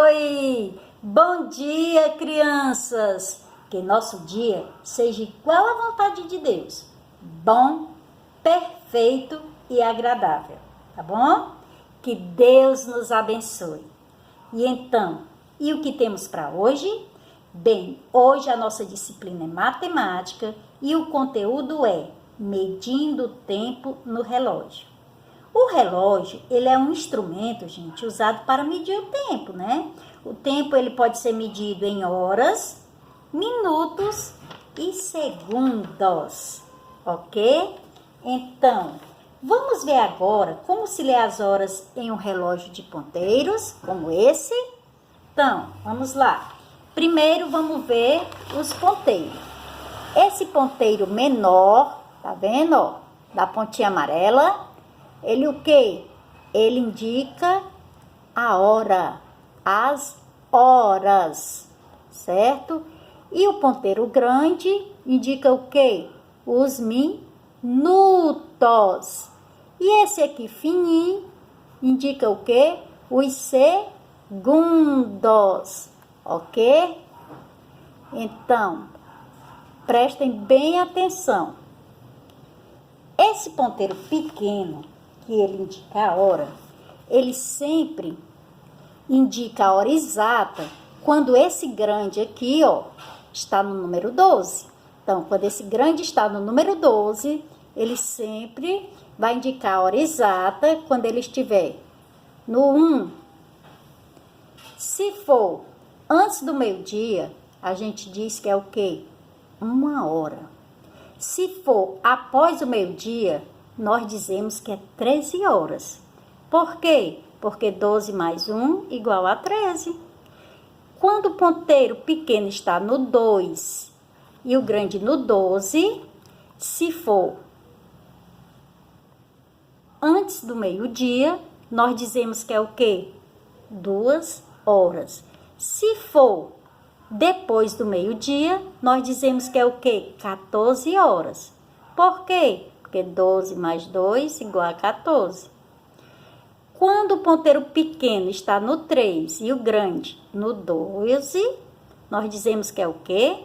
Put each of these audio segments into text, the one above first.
Oi! Bom dia, crianças! Que nosso dia seja igual à vontade de Deus. Bom, perfeito e agradável, tá bom? Que Deus nos abençoe. E então, e o que temos para hoje? Bem, hoje a nossa disciplina é matemática e o conteúdo é medindo o tempo no relógio. O relógio, ele é um instrumento, gente, usado para medir o tempo, né? O tempo, ele pode ser medido em horas, minutos e segundos, ok? Então, vamos ver agora como se lê as horas em um relógio de ponteiros, como esse. Então, vamos lá. Primeiro, vamos ver os ponteiros. Esse ponteiro menor, tá vendo, ó, da pontinha amarela, ele o quê? Ele indica a hora, as horas, certo? E o ponteiro grande indica o quê? Os minutos. E esse aqui fininho indica o quê? Os segundos, ok? Então, prestem bem atenção. Esse ponteiro pequeno, que ele indica a hora, ele sempre indica a hora exata quando esse grande aqui, ó, está no número 12. Então, quando esse grande está no número 12, ele sempre vai indicar a hora exata quando ele estiver no 1. Se for antes do meio-dia, a gente diz que é o quê? 1 hora. Se for após o meio-dia, nós dizemos que é 13 horas. Por quê? Porque 12 mais 1 igual a 13. Quando o ponteiro pequeno está no 2 e o grande no 12, se for antes do meio-dia, nós dizemos que é o quê? 2 horas. Se for depois do meio-dia, nós dizemos que é o quê? 14 horas. Por quê? Porque 12 mais 2 igual a 14. Quando o ponteiro pequeno está no 3 e o grande no 12, nós dizemos que é o quê?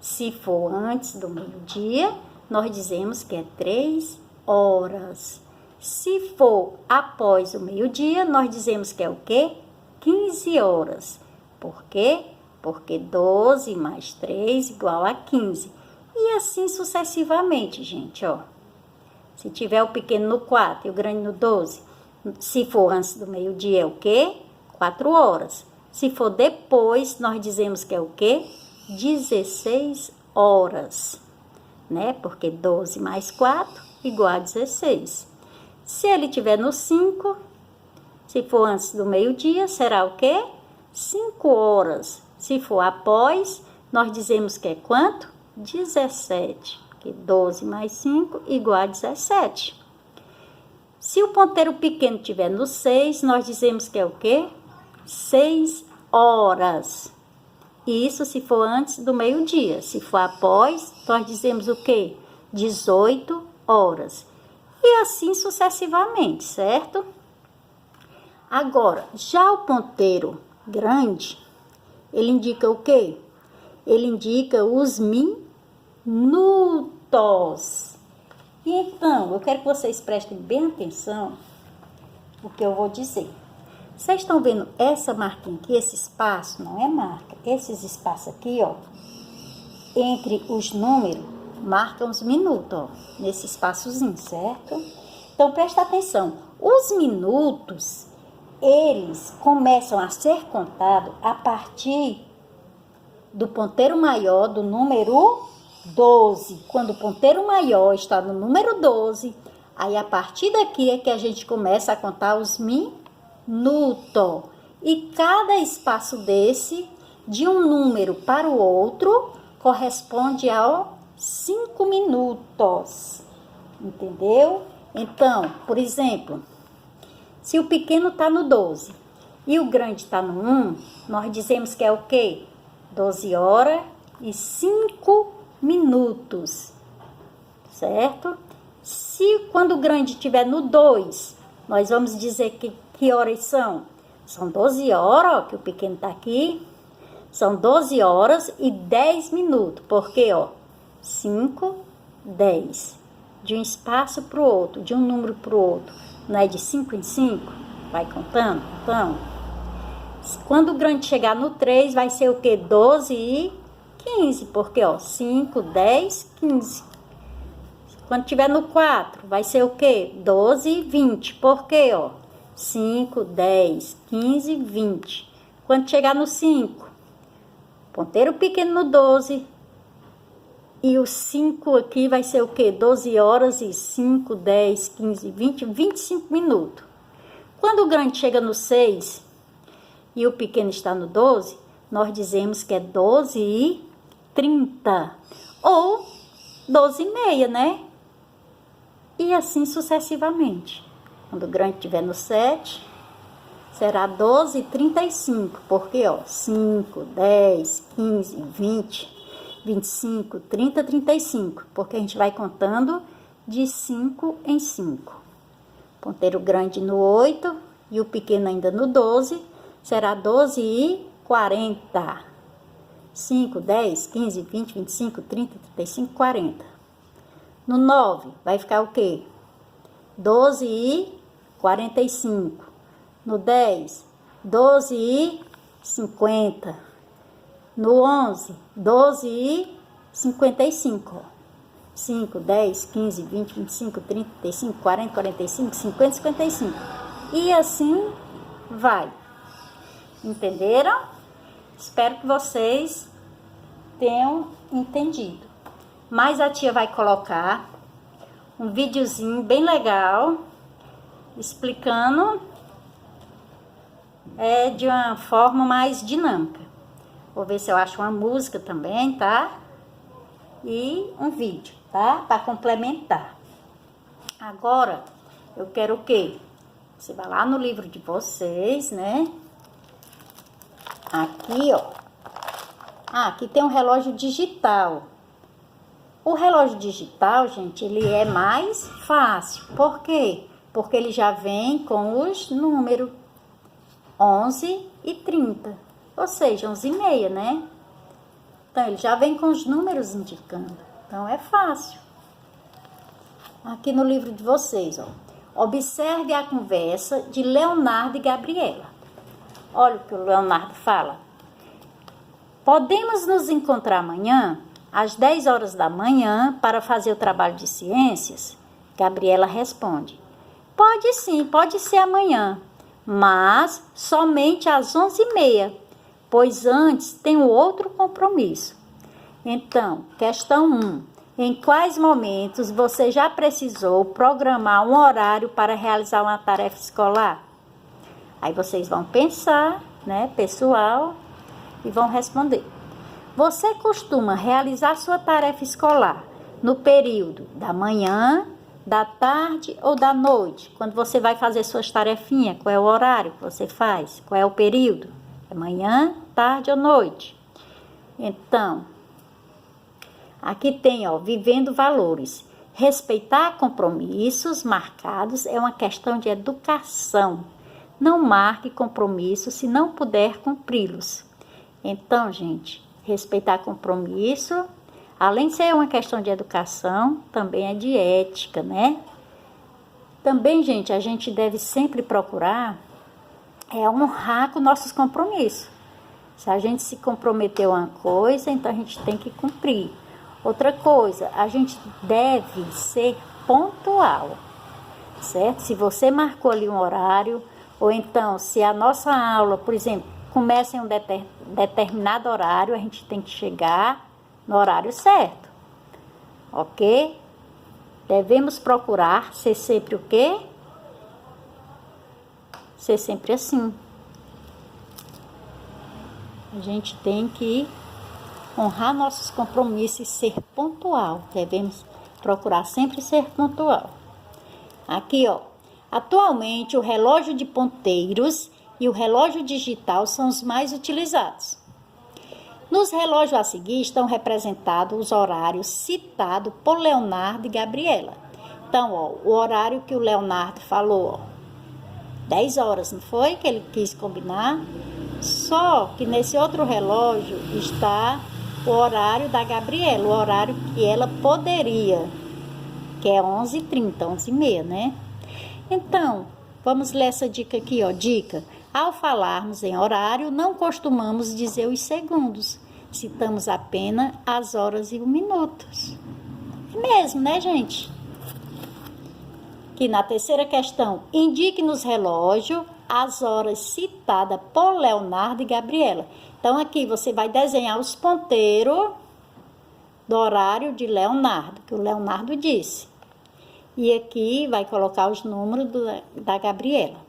Se for antes do meio-dia, nós dizemos que é 3 horas. Se for após o meio-dia, nós dizemos que é o quê? 15 horas. Por quê? Porque 12 mais 3 igual a 15. E assim sucessivamente, gente, ó. Se tiver o pequeno no 4 e o grande no 12, se for antes do meio-dia, é o quê? 4 horas. Se for depois, nós dizemos que é o quê? 16 horas, né? Porque 12 mais 4 igual a 16. Se ele tiver no 5, se for antes do meio-dia, será o quê? 5 horas. Se for após, nós dizemos que é quanto? 17. Porque 12 mais 5 igual a 17. Se o ponteiro pequeno estiver no 6, nós dizemos que é o quê? 6 horas. Isso se for antes do meio-dia. Se for após, nós dizemos o quê? 18 horas. E assim sucessivamente, certo? Agora, já o ponteiro grande, ele indica o quê? Ele indica os minutos. E então, eu quero que vocês prestem bem atenção no que eu vou dizer. Vocês estão vendo essa marquinha aqui, esse espaço? Não é marca. Esses espaços aqui, ó, entre os números, marcam os minutos, ó, nesse espaçozinho, certo? Então, presta atenção. Os minutos, eles começam a ser contados a partir do ponteiro maior, do número 12. Quando o ponteiro maior está no número 12, aí a partir daqui é que a gente começa a contar os minutos. E cada espaço desse, de um número para o outro, corresponde a 5 minutos. Entendeu? Então, por exemplo, se o pequeno está no 12 e o grande está no 1, nós dizemos que é o quê? 12 horas e 5 minutos, certo? Se quando o grande estiver no 2, nós vamos dizer que horas são? São 12 horas, ó, que o pequeno tá aqui. São 12 horas e 10 minutos. Porque, ó, 5, 10. De um espaço pro outro, de um número pro outro. Não é de 5 em 5? Vai contando? Então, quando o grande chegar no 3, vai ser o quê? 12 e 15. Porque, ó, 5, 10, 15. Quando tiver no 4, vai ser o quê? 12 e 20. Por quê, ó? 5, 10, 15, 20. Quando chegar no 5, ponteiro pequeno no 12. E o 5 aqui vai ser o quê? 12 horas e 5, 10, 15, 20, 25 minutos. Quando o grande chega no 6 e o pequeno está no 12, nós dizemos que é 12 e 30. Ou 12 e meia, né? E assim sucessivamente. Quando o grande estiver no 7, será 12 e 35. Porque, ó, 5, 10, 15, 20, 25, 30, 35. Porque a gente vai contando de 5 em 5. Ponteiro grande no 8 e o pequeno ainda no 12, será 12 e 40. 5, 10, 15, 20, 25, 30, 35, 40. No 9 vai ficar o quê? 12 e 45. No 10, 12 e 50. No 11, 12 e 55. 5, 10, 15, 20, 25, 30, 35, 40, 45, 50, 55. E assim vai. Entenderam? Espero que vocês tenham entendido. Mas a tia vai colocar um videozinho bem legal, explicando de uma forma mais dinâmica. Vou ver se eu acho uma música também, tá? E um vídeo, tá? Para complementar. Agora, eu quero o quê? Você vai lá no livro de vocês, né? Aqui, ó. Ah, aqui tem um relógio digital. O relógio digital, gente, ele é mais fácil. Por quê? Porque ele já vem com os números 11 e 30. Ou seja, 11 e meia, né? Então, ele já vem com os números indicando. Então, é fácil. Aqui no livro de vocês, ó. Observe a conversa de Leonardo e Gabriela. Olha o que o Leonardo fala. Podemos nos encontrar amanhã, às 10 horas da manhã, para fazer o trabalho de ciências? Gabriela responde. Pode sim, pode ser amanhã, mas somente às 11h30, pois antes tenho outro compromisso. Então, questão 1. Em quais momentos você já precisou programar um horário para realizar uma tarefa escolar? Aí vocês vão pensar, né, pessoal, e vão responder. Você costuma realizar sua tarefa escolar no período da manhã, da tarde ou da noite? Quando você vai fazer suas tarefinhas, qual é o horário que você faz? Qual é o período? É manhã, tarde ou noite? Então, aqui tem, ó, vivendo valores. Respeitar compromissos marcados é uma questão de educação. Não marque compromissos se não puder cumpri-los. Então, gente, respeitar compromisso, além de ser uma questão de educação, também é de ética, né? Também, gente, a gente deve sempre procurar honrar com nossos compromissos. Se a gente se comprometeu a uma coisa, então a gente tem que cumprir. Outra coisa, a gente deve ser pontual, certo? Se você marcou ali um horário, ou então se a nossa aula, por exemplo, começa em um determinado horário, a gente tem que chegar no horário certo, ok? Devemos procurar ser sempre o quê? Ser sempre assim. A gente tem que honrar nossos compromissos e ser pontual. Devemos procurar sempre ser pontual. Aqui, ó. Atualmente, o relógio de ponteiros e o relógio digital são os mais utilizados. Nos relógios a seguir estão representados os horários citados por Leonardo e Gabriela. Então, ó, o horário que o Leonardo falou, ó. 10 horas, não foi que ele quis combinar? Só que nesse outro relógio está o horário da Gabriela, o horário que ela poderia, que é 11h30, 11h30, né? Então, vamos ler essa dica aqui, ó. Dica: ao falarmos em horário, não costumamos dizer os segundos. Citamos apenas as horas e os minutos. É mesmo, né, gente? Aqui na terceira questão, indique nos relógios as horas citadas por Leonardo e Gabriela. Então, aqui você vai desenhar os ponteiros do horário de Leonardo, que o Leonardo disse. E aqui vai colocar os números da Gabriela.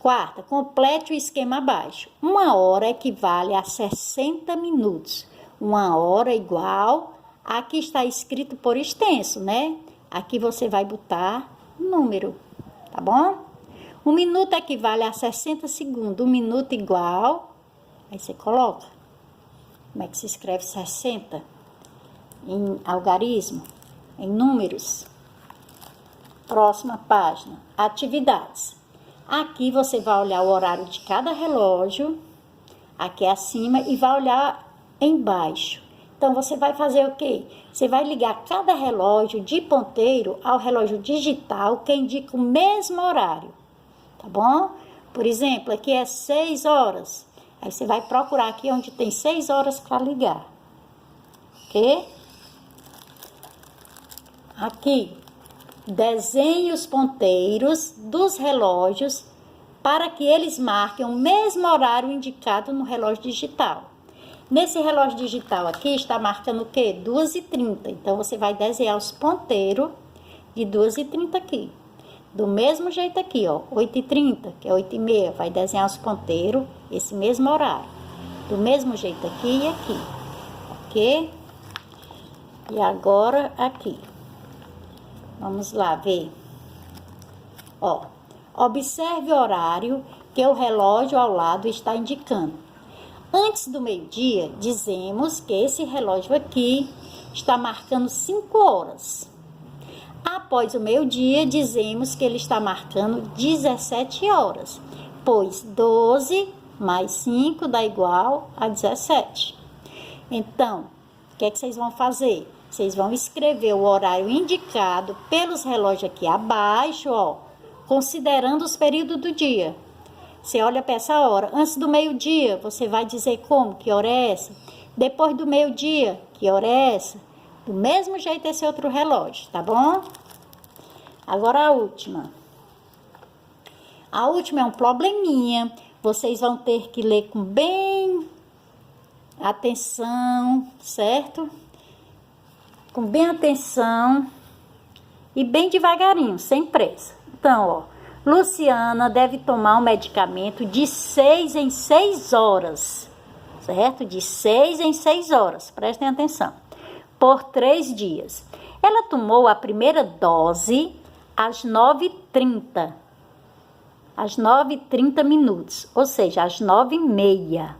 Quarta, complete o esquema abaixo. 1 hora equivale a 60 minutos. 1 hora igual, aqui está escrito por extenso, né? Aqui você vai botar número, tá bom? 1 minuto equivale a 60 segundos. 1 minuto igual, aí você coloca. Como é que se escreve 60? Em algarismo, em números. Próxima página, atividades. Aqui você vai olhar o horário de cada relógio, aqui acima, e vai olhar embaixo. Então, você vai fazer o quê? Você vai ligar cada relógio de ponteiro ao relógio digital que indica o mesmo horário, tá bom? Por exemplo, aqui é 6 horas. Aí você vai procurar aqui onde tem 6 horas para ligar, ok? Aqui, desenhe os ponteiros dos relógios para que eles marquem o mesmo horário indicado no relógio digital. Nesse relógio digital aqui está marcando o quê? 2h30. Então, você vai desenhar os ponteiros de 2h30 aqui. Do mesmo jeito aqui, ó, 8h30, que é 8h30. Vai desenhar os ponteiros, esse mesmo horário. Do mesmo jeito aqui e aqui. Ok? E agora aqui. Vamos lá ver. Ó, observe o horário que o relógio ao lado está indicando. Antes do meio-dia, dizemos que esse relógio aqui está marcando 5 horas. Após o meio-dia, dizemos que ele está marcando 17 horas, pois 12 mais 5 dá igual a 17. Então, o que é que vocês vão fazer? Vocês vão escrever o horário indicado pelos relógios aqui abaixo, ó, considerando os períodos do dia. Você olha para essa hora. Antes do meio-dia, você vai dizer como? Que hora é essa? Depois do meio-dia, que hora é essa? Do mesmo jeito esse outro relógio, tá bom? Agora a última. A última é um probleminha. Vocês vão ter que ler com bem atenção, certo? Com bem atenção e bem devagarinho, sem pressa. Então, ó. Luciana deve tomar um medicamento de 6 em 6 horas, certo? De 6 em 6 horas, prestem atenção, por 3 dias. Ela tomou a primeira dose às 9h30, às 9h30 minutos, ou seja, às 9h30.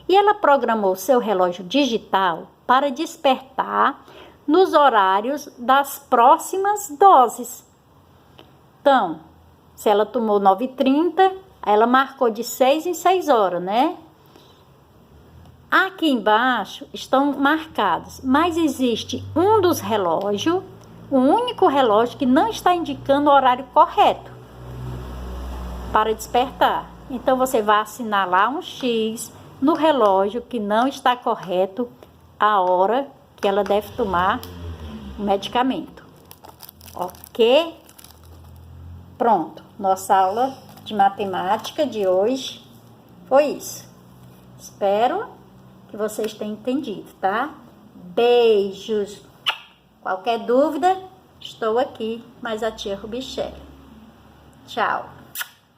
E ela programou seu relógio digital para despertar nos horários das próximas doses. Então, se ela tomou 9h30, ela marcou de 6 em 6 horas, né? Aqui embaixo estão marcados, mas existe um dos relógios, o único relógio que não está indicando o horário correto para despertar. Então, você vai assinalar um X no relógio que não está correto a hora que ela deve tomar o medicamento. Ok? Pronto, nossa aula de matemática de hoje foi isso. Espero que vocês tenham entendido, tá? Beijos! Qualquer dúvida, estou aqui, mais a tia Rubichele. Tchau!